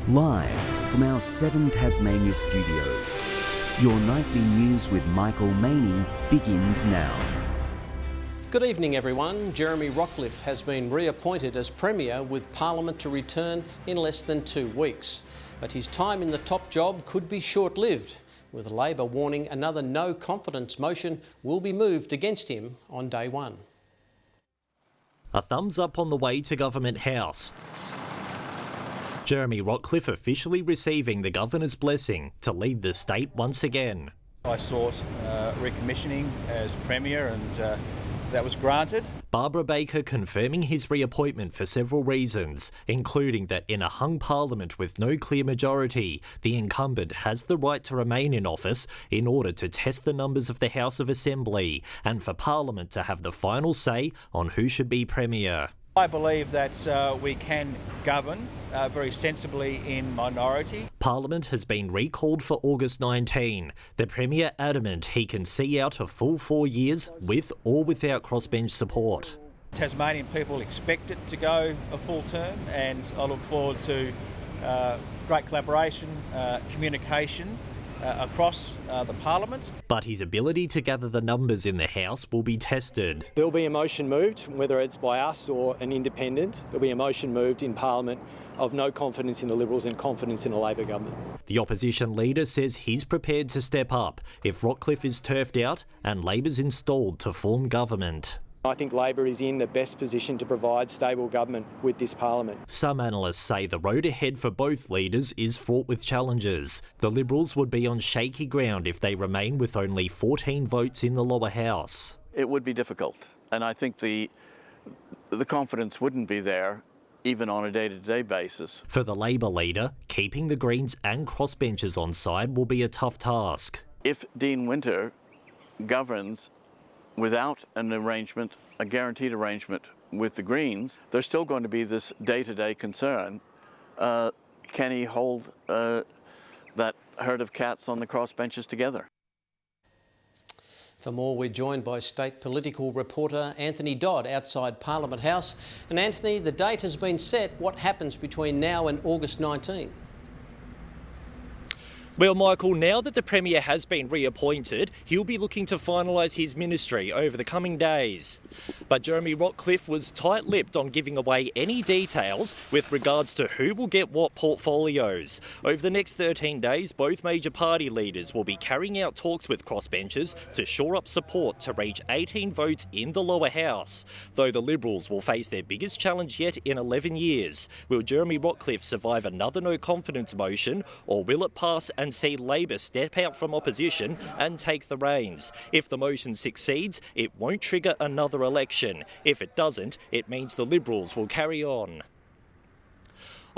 Live from our 7 Tasmania studios, your nightly news with Michael Maney begins now. Good evening everyone. Jeremy Rockliff has been reappointed as Premier with Parliament to return in less than 2 weeks. But his time in the top job could be short-lived, with Labor warning another no confidence motion will be moved against him on day one. A thumbs up on the way to Government House. Jeremy Rockliff officially receiving the Governor's blessing to lead the state once again. I sought recommissioning as Premier and that was granted. Barbara Baker confirming his reappointment for several reasons, including that in a hung parliament with no clear majority, the incumbent has the right to remain in office in order to test the numbers of the House of Assembly and for Parliament to have the final say on who should be Premier. I believe that we can govern very sensibly in minority. Parliament has been recalled for August 19. The Premier adamant he can see out a full 4 years with or without crossbench support. Tasmanian people expect it to go a full term, and I look forward to great collaboration, communication across the Parliament. But his ability to gather the numbers in the House will be tested. There'll be a motion moved, whether it's by us or an independent. There'll be a motion moved in Parliament of no confidence in the Liberals and confidence in a Labor government. The opposition leader says he's prepared to step up if Rockliff is turfed out and Labor's installed to form government. I think Labor is in the best position to provide stable government with this Parliament. Some analysts say the road ahead for both leaders is fraught with challenges. The Liberals would be on shaky ground if they remain with only 14 votes in the lower house. It would be difficult, and I think the confidence wouldn't be there even on a day-to-day basis. For the Labor leader, keeping the Greens and crossbenchers on side will be a tough task. If Dean Winter governs without an arrangement, a guaranteed arrangement with the Greens, there's still going to be this day-to-day concern. Can he hold that herd of cats on the crossbenches together? For more, we're joined by state political reporter Anthony Dodd outside Parliament House. And Anthony, the date has been set. What happens between now and August 19? Well, Michael, now that the Premier has been reappointed, he'll be looking to finalise his ministry over the coming days. But Jeremy Rockliff was tight-lipped on giving away any details with regards to who will get what portfolios. Over the next 13 days, both major party leaders will be carrying out talks with crossbenchers to shore up support to reach 18 votes in the lower house. Though the Liberals will face their biggest challenge yet in 11 years. Will Jeremy Rockliff survive another no-confidence motion, or will it pass and see Labor step out from opposition and take the reins? If the motion succeeds, it won't trigger another election. If it doesn't, it means the Liberals will carry on.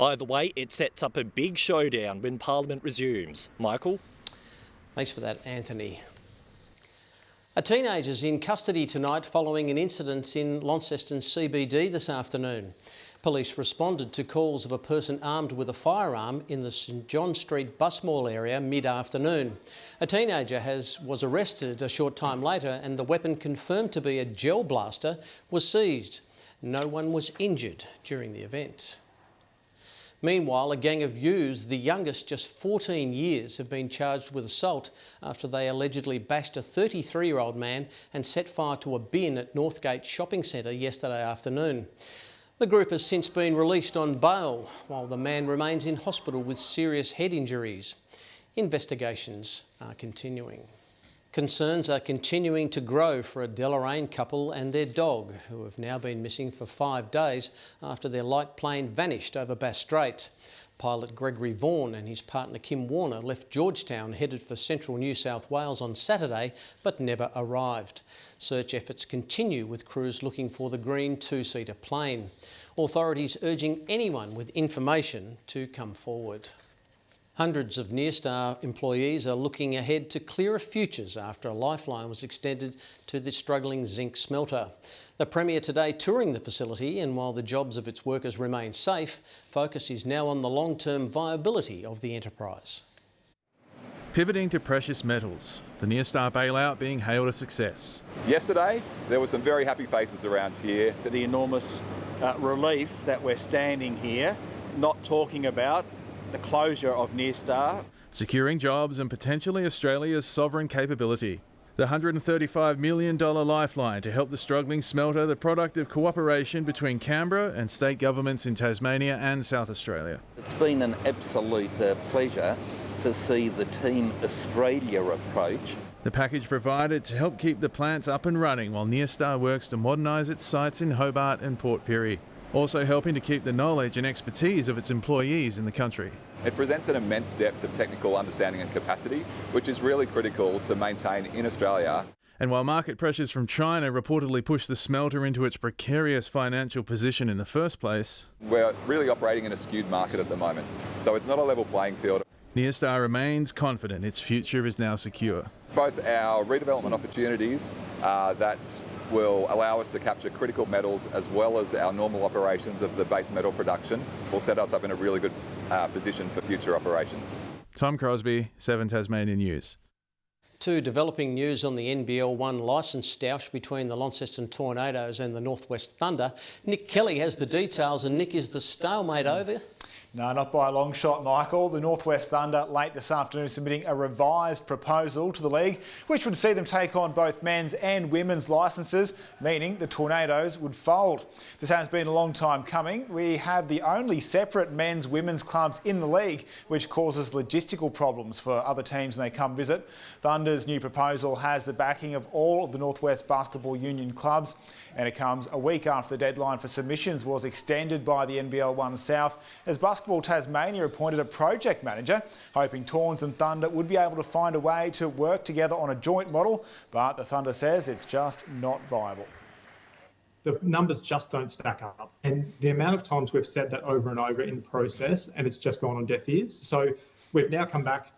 Either way, it sets up a big showdown when Parliament resumes. Michael? Thanks for that, Anthony. A teenager's in custody tonight following an incident in Launceston's CBD this afternoon. Police responded to calls of a person armed with a firearm in the St John Street bus mall area mid-afternoon. A teenager was arrested a short time later, and the weapon, confirmed to be a gel blaster, was seized. No one was injured during the event. Meanwhile, a gang of youths, the youngest just 14 years, have been charged with assault after they allegedly bashed a 33-year-old man and set fire to a bin at Northgate Shopping Centre yesterday afternoon. The group has since been released on bail, while the man remains in hospital with serious head injuries. Investigations are continuing. Concerns are continuing to grow for a Deloraine couple and their dog, who have now been missing for 5 days after their light plane vanished over Bass Strait. Pilot Gregory Vaughan and his partner Kim Warner left Georgetown headed for central New South Wales on Saturday, but never arrived. Search efforts continue, with crews looking for the green 2-seater plane. Authorities urging anyone with information to come forward. Hundreds of Nearstar employees are looking ahead to clearer futures after a lifeline was extended to the struggling zinc smelter. The Premier today touring the facility, and while the jobs of its workers remain safe, focus is now on the long-term viability of the enterprise. Pivoting to precious metals, the Nearstar bailout being hailed a success. Yesterday, there were some very happy faces around here. The enormous relief that we're standing here, not talking about the closure of Nearstar. Securing jobs and potentially Australia's sovereign capability. The $135 million lifeline to help the struggling smelter, the product of cooperation between Canberra and state governments in Tasmania and South Australia. It's been an absolute pleasure to see the Team Australia approach. The package provided to help keep the plants up and running while Nearstar works to modernise its sites in Hobart and Port Pirie, also helping to keep the knowledge and expertise of its employees in the country. It presents an immense depth of technical understanding and capacity, which is really critical to maintain in Australia. And while market pressures from China reportedly pushed the smelter into its precarious financial position in the first place, We're really operating in a skewed market at the moment, so it's not a level playing field. Nearstar remains confident its future is now secure. Both our redevelopment opportunities that will allow us to capture critical metals, as well as our normal operations of the base metal production, will set us up in a really good position for future operations. Tom Crosby, 7 Tasmania News. To developing news on the NBL 1 licence stoush between the Launceston Tornadoes and the Northwest Thunder. Nick Kelly has the details, and Nick, is the stalemate over? No, not by a long shot, Michael. The Northwest Thunder late this afternoon submitting a revised proposal to the league, which would see them take on both men's and women's licences, meaning the Tornadoes would fold. This has been a long time coming. We have the only separate men's-women's clubs in the league, which causes logistical problems for other teams when they come visit. Thunder's new proposal has the backing of all of the Northwest Basketball Union clubs, and it comes a week after the deadline for submissions was extended by the NBL 1 South, as Basketball Tasmania appointed a project manager, hoping Torns and Thunder would be able to find a way to work together on a joint model, but the Thunder says it's just not viable. The numbers just don't stack up, and the amount of times we've said that over and over in the process, and it's just gone on deaf ears. So we've now come back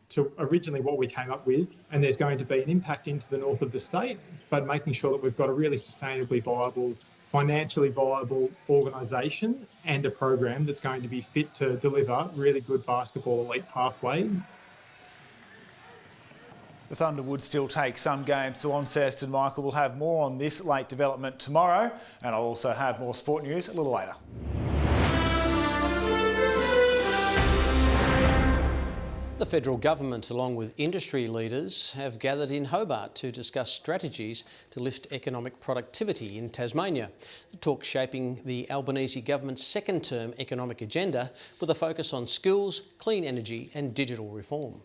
to originally what we came up with, and there's going to be an impact into the north of the state, but making sure that we've got a really sustainably viable, financially viable organisation and a program that's going to be fit to deliver really good basketball elite pathway. The Thunder would still take some games to Launceston. Michael will have more on this late development tomorrow, and I'll also have more sport news a little later. The federal government, along with industry leaders, have gathered in Hobart to discuss strategies to lift economic productivity in Tasmania. The talk shaping the Albanese government's second-term economic agenda with a focus on skills, clean energy and digital reform.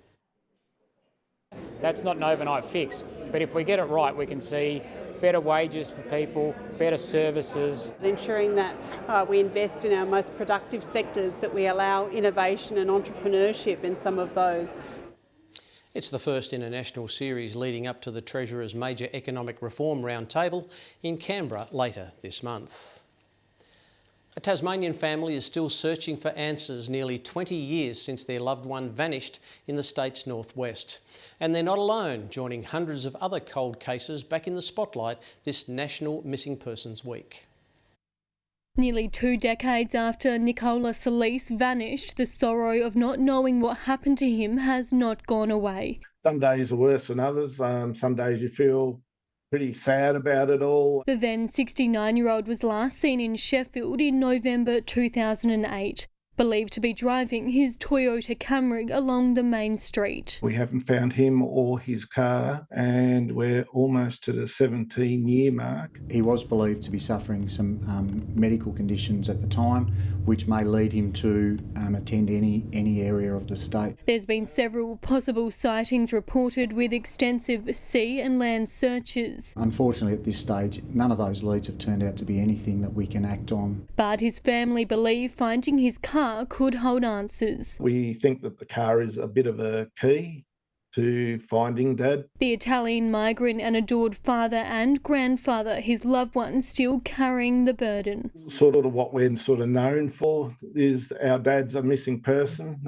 That's not an overnight fix, but if we get it right, we can see better wages for people, better services. Ensuring that we invest in our most productive sectors, that we allow innovation and entrepreneurship in some of those. It's the first in a national series leading up to the Treasurer's major economic reform roundtable in Canberra later this month. A Tasmanian family is still searching for answers nearly 20 years since their loved one vanished in the state's northwest. And they're not alone, joining hundreds of other cold cases back in the spotlight this National Missing Persons Week. Nearly 2 decades after Nicola Solis vanished, the sorrow of not knowing what happened to him has not gone away. Some days are worse than others. Some days you feel pretty sad about it all. The then 69-year-old was last seen in Sheffield in November 2008. Believed to be driving his Toyota Camry along the main street. We haven't found him or his car, and we're almost to the 17-year mark. He was believed to be suffering some medical conditions at the time, which may lead him to attend any area of the state. There's been several possible sightings reported with extensive sea and land searches. Unfortunately, at this stage, none of those leads have turned out to be anything that we can act on. But his family believe finding his car could hold answers. We think that the car is a bit of a key to finding Dad. The Italian migrant and adored father and grandfather, his loved ones still carrying the burden. Sort of what we're known for is our dad's a missing person.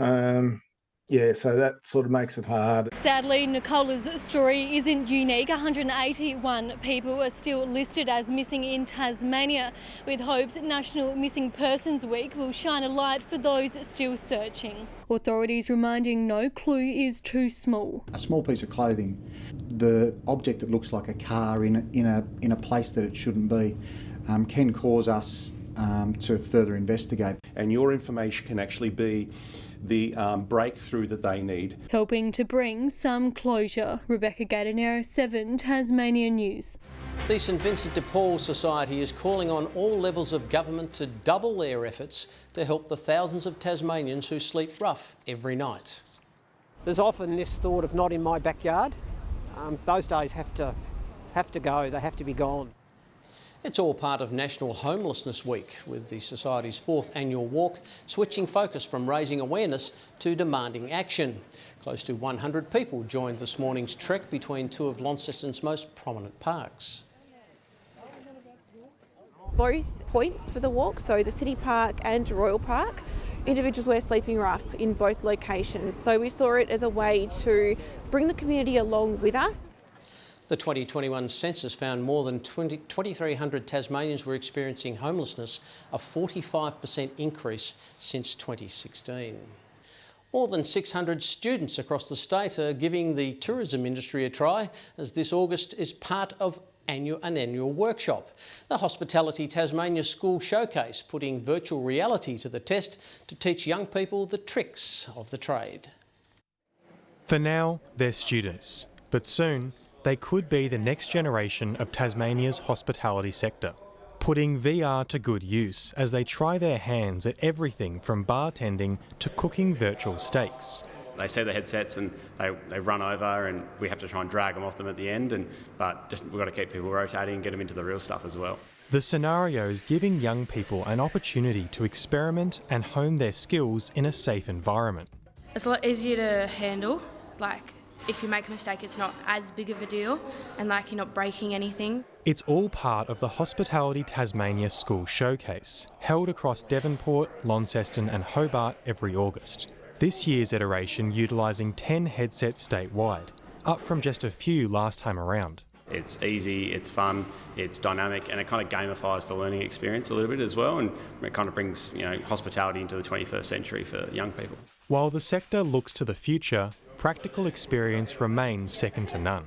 So that sort of makes it hard. Sadly, Nicola's story isn't unique. 181 people are still listed as missing in Tasmania, with hopes National Missing Persons Week will shine a light for those still searching. Authorities reminding no clue is too small. A small piece of clothing, the object that looks like a car in a place that it shouldn't be, can cause us to further investigate. And your information can actually be the breakthrough that they need. Helping to bring some closure. Rebecca Gaitanero, 7 Tasmania News. The St Vincent de Paul Society is calling on all levels of government to double their efforts to help the thousands of Tasmanians who sleep rough every night. There's often this thought of not in my backyard. Those days have to go, they have to be gone. It's all part of National Homelessness Week, with the Society's 4th annual walk switching focus from raising awareness to demanding action. Close to 100 people joined this morning's trek between two of Launceston's most prominent parks. Both points for the walk, so the City Park and Royal Park, individuals were sleeping rough in both locations. So we saw it as a way to bring the community along with us. The 2021 census found more than 2,300 Tasmanians were experiencing homelessness, a 45% increase since 2016. More than 600 students across the state are giving the tourism industry a try, as this August is part of an annual workshop. The Hospitality Tasmania School Showcase putting virtual reality to the test to teach young people the tricks of the trade. For now, they're students, but soon they could be the next generation of Tasmania's hospitality sector, putting VR to good use as they try their hands at everything from bartending to cooking virtual steaks. They see the headsets and they run over, and we have to try and drag them off them at the end. But we've got to keep people rotating and get them into the real stuff as well. The scenario is giving young people an opportunity to experiment and hone their skills in a safe environment. It's a lot easier to handle. Like, if you make a mistake, it's not as big of a deal, and like you're not breaking anything. It's all part of the Hospitality Tasmania School Showcase, held across Devonport, Launceston and Hobart every August. This year's iteration utilising 10 headsets statewide, up from just a few last time around. It's easy, it's fun, it's dynamic, and it kind of gamifies the learning experience a little bit as well, and it kind of brings, hospitality into the 21st century for young people. While the sector looks to the future, practical experience remains second to none.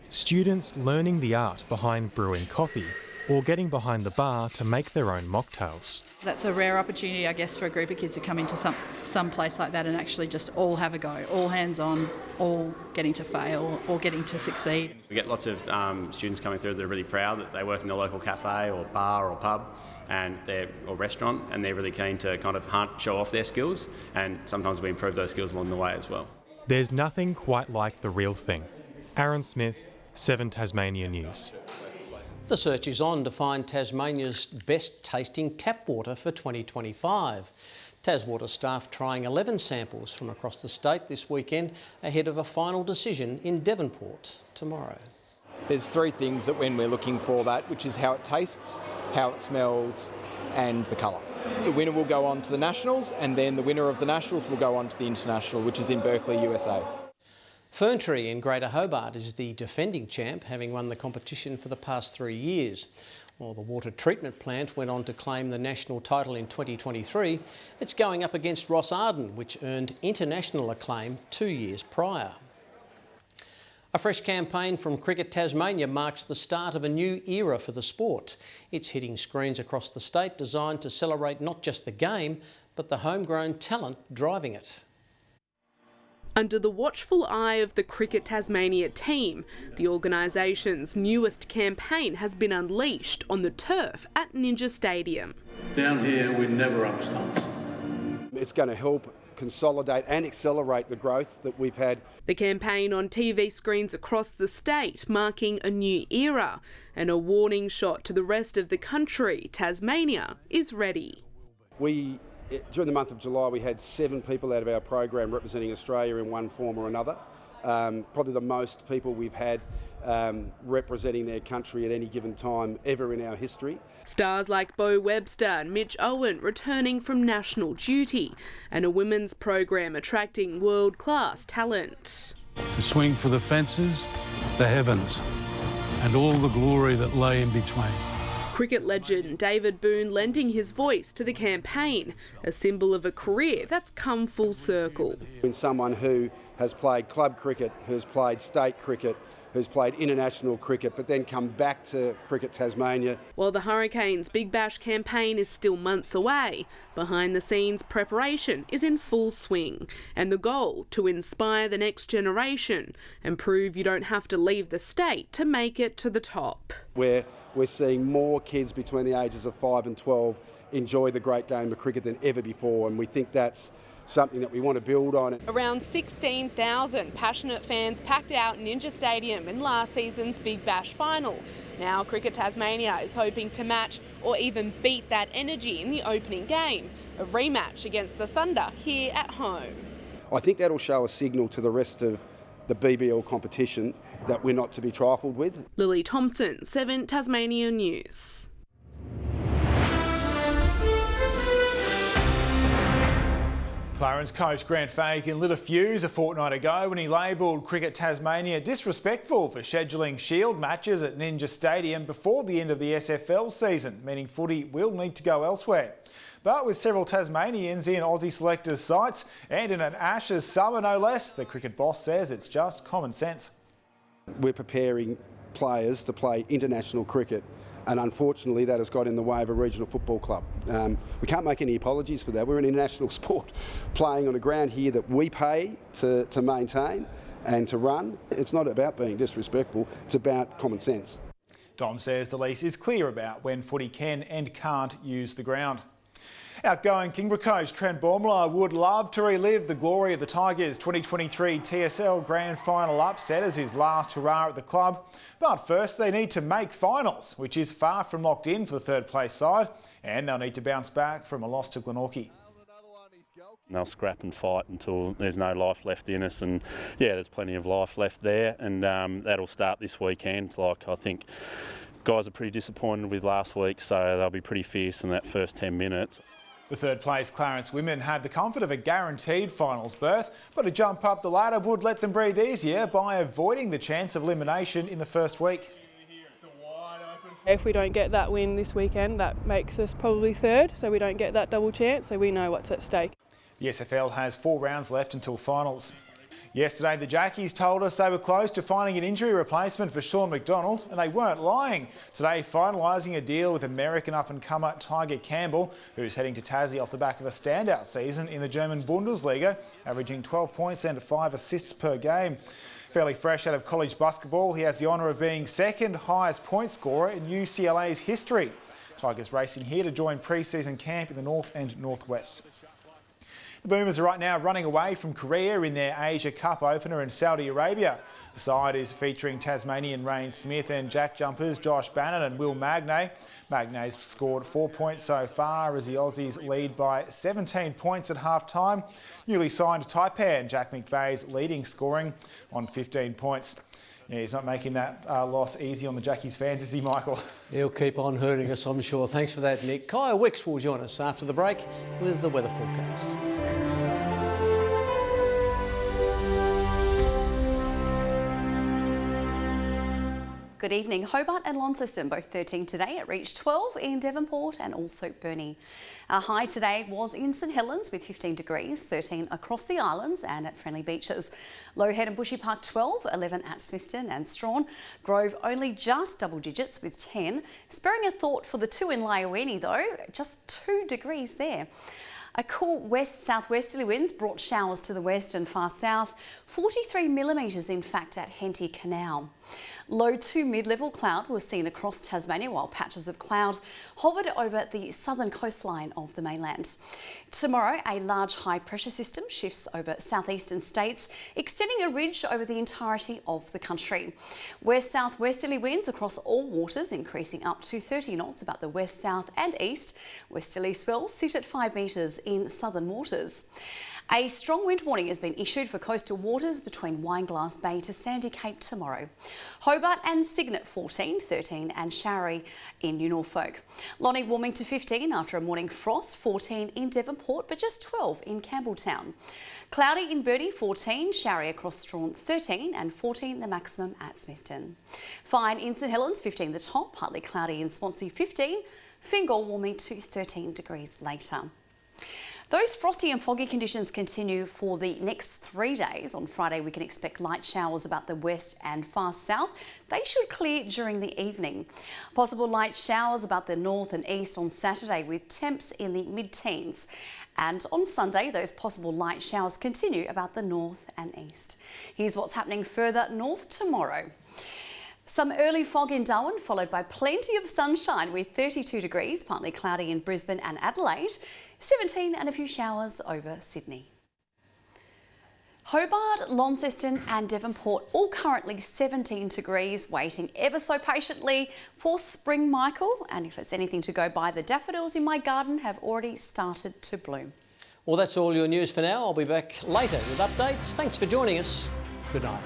Students learning the art behind brewing coffee or getting behind the bar to make their own mocktails. That's a rare opportunity, I guess, for a group of kids to come into some place like that and actually just all have a go, all hands on, all getting to fail or getting to succeed. We get lots of students coming through that are really proud that they work in the local cafe or bar or pub or restaurant, and they're really keen to kind of show off their skills, and sometimes we improve those skills along the way as well. There's nothing quite like the real thing. Aaron Smith, 7 Tasmania News. The search is on to find Tasmania's best tasting tap water for 2025. Taswater staff trying 11 samples from across the state this weekend ahead of a final decision in Devonport tomorrow. There's 3 things that when we're looking for that, which is how it tastes, how it smells and the colour. The winner will go on to the Nationals, and then the winner of the Nationals will go on to the International, which is in Berkeley, USA. Ferntree in Greater Hobart is the defending champ, having won the competition for the past 3 years. While the water treatment plant went on to claim the national title in 2023, it's going up against Ross Arden, which earned international acclaim 2 years prior. A fresh campaign from Cricket Tasmania marks the start of a new era for the sport. It's hitting screens across the state, designed to celebrate not just the game, but the homegrown talent driving it. Under the watchful eye of the Cricket Tasmania team, the organisation's newest campaign has been unleashed on the turf at Ninja Stadium. Down here, we never up stumps. It's going to help consolidate and accelerate the growth that we've had. The campaign on TV screens across the state marking a new era and a warning shot to the rest of the country. Tasmania is ready. During the month of July, we had 7 people out of our program representing Australia in one form or another. Probably the most people we've had representing their country at any given time ever in our history. Stars like Bo Webster and Mitch Owen returning from national duty, and a women's program attracting world-class talent. To swing for the fences, the heavens, and all the glory that lay in between. Cricket legend David Boone lending his voice to the campaign, a symbol of a career that's come full circle. When someone who has played club cricket, who's played state cricket, who's played international cricket but then come back to Cricket Tasmania. While the Hurricanes' Big Bash campaign is still months away, behind the scenes preparation is in full swing, and the goal to inspire the next generation and prove you don't have to leave the state to make it to the top. Where we're seeing more kids between the ages of 5 and 12 enjoy the great game of cricket than ever before, and we think that's something that we want to build on. Around 16,000 passionate fans packed out Ninja Stadium in last season's Big Bash final. Now Cricket Tasmania is hoping to match or even beat that energy in the opening game, a rematch against the Thunder here at home. I think that'll show a signal to the rest of the BBL competition that we're not to be trifled with. Lily Thompson, 7 Tasmania News. Clarence coach Grant Fagan lit a fuse a fortnight ago when he labelled Cricket Tasmania disrespectful for scheduling Shield matches at Ninja Stadium before the end of the SFL season, meaning footy will need to go elsewhere. But with several Tasmanians in Aussie selectors' sights and in an Ashes summer no less, the cricket boss says it's just common sense. We're preparing players to play international cricket, and unfortunately that has got in the way of a regional football club. We can't make any apologies for that. We're an international sport playing on a ground here that we pay to maintain and to run. It's not about being disrespectful, it's about common sense. Dom says the lease is clear about when footy can and can't use the ground. Outgoing Kingborough coach Trent Baumler would love to relive the glory of the Tigers' 2023 TSL Grand Final upset as his last hurrah at the club. But first they need to make finals, which is far from locked in for the third place side, and they'll need to bounce back from a loss to Glenorchy. They'll scrap and fight until there's no life left in us, and yeah, there's plenty of life left there, and that'll start this weekend. I think guys are pretty disappointed with last week, so they'll be pretty fierce in that first 10 minutes. The third place Clarence women had the comfort of a guaranteed finals berth, but a jump up the ladder would let them breathe easier by avoiding the chance of elimination in the first week. If we don't get that win this weekend, that makes us probably third, so we don't get that double chance, so we know what's at stake. The SFL has 4 rounds left until finals. Yesterday, the Jackies told us they were close to finding an injury replacement for Sean McDonald, and they weren't lying. Today, finalising a deal with American up-and-comer Tiger Campbell, who's heading to Tassie off the back of a standout season in the German Bundesliga, averaging 12 points and 5 assists per game. Fairly fresh out of college basketball, he has the honour of being second highest point scorer in UCLA's history. Tigers racing here to join pre-season camp in the north and northwest. The Boomers are right now running away from Korea in their Asia Cup opener in Saudi Arabia. The side is featuring Tasmanian Rain Smith and jack jumpers Josh Bannon and Will Magnay. Magnay's scored 4 points so far as the Aussies lead by 17 points at half-time. Newly signed Taipan, Jack McVeigh's leading scoring on 15 points. Yeah, he's not making that loss easy on the Jackies fans, is he, Michael? He'll keep on hurting us, I'm sure. Thanks for that, Nick. Kaya Wicks will join us after the break with the weather forecast. Good evening. Hobart and Launceston both 13 today. It reached 12 in Devonport and also Burnie. Our high today was in St Helens with 15 degrees, 13 across the islands and at Friendly Beaches. Low Head and Bushy Park 12, 11 at Smithton and Strawn. Grove only just double digits with 10. Sparing a thought for the 2 in Lioini though, just 2 degrees there. A cool west-southwesterly winds brought showers to the west and far south, 43 millimetres in fact at Henty Canal. Low to mid-level cloud was seen across Tasmania while patches of cloud hovered over the southern coastline of the mainland. Tomorrow, a large high-pressure system shifts over southeastern states, extending a ridge over the entirety of the country. West-southwesterly winds across all waters increasing up to 30 knots about the west, south and east. Westerly swells sit at 5 metres in southern waters. A strong wind warning has been issued for coastal waters between Wineglass Bay to Sandy Cape tomorrow. Hobart and Cygnet 14, 13 and showery in New Norfolk. Lonnie warming to 15 after a morning frost, 14 in Devonport but just 12 in Campbelltown. Cloudy in Burnie 14, showery across Strawn 13 and 14 the maximum at Smithton. Fine in St Helens 15 the top, partly cloudy in Swansea 15, Fingal warming to 13 degrees later. Those frosty and foggy conditions continue for the next 3 days. On Friday, we can expect light showers about the west and far south. They should clear during the evening. Possible light showers about the north and east on Saturday with temps in the mid-teens. And on Sunday, those possible light showers continue about the north and east. Here's what's happening further north tomorrow. Some early fog in Darwin, followed by plenty of sunshine with 32 degrees, partly cloudy in Brisbane and Adelaide, 17 and a few showers over Sydney. Hobart, Launceston and Devonport all currently 17 degrees, waiting ever so patiently for spring, Michael. And if it's anything to go by, the daffodils in my garden have already started to bloom. Well, that's all your news for now. I'll be back later with updates. Thanks for joining us. Good night.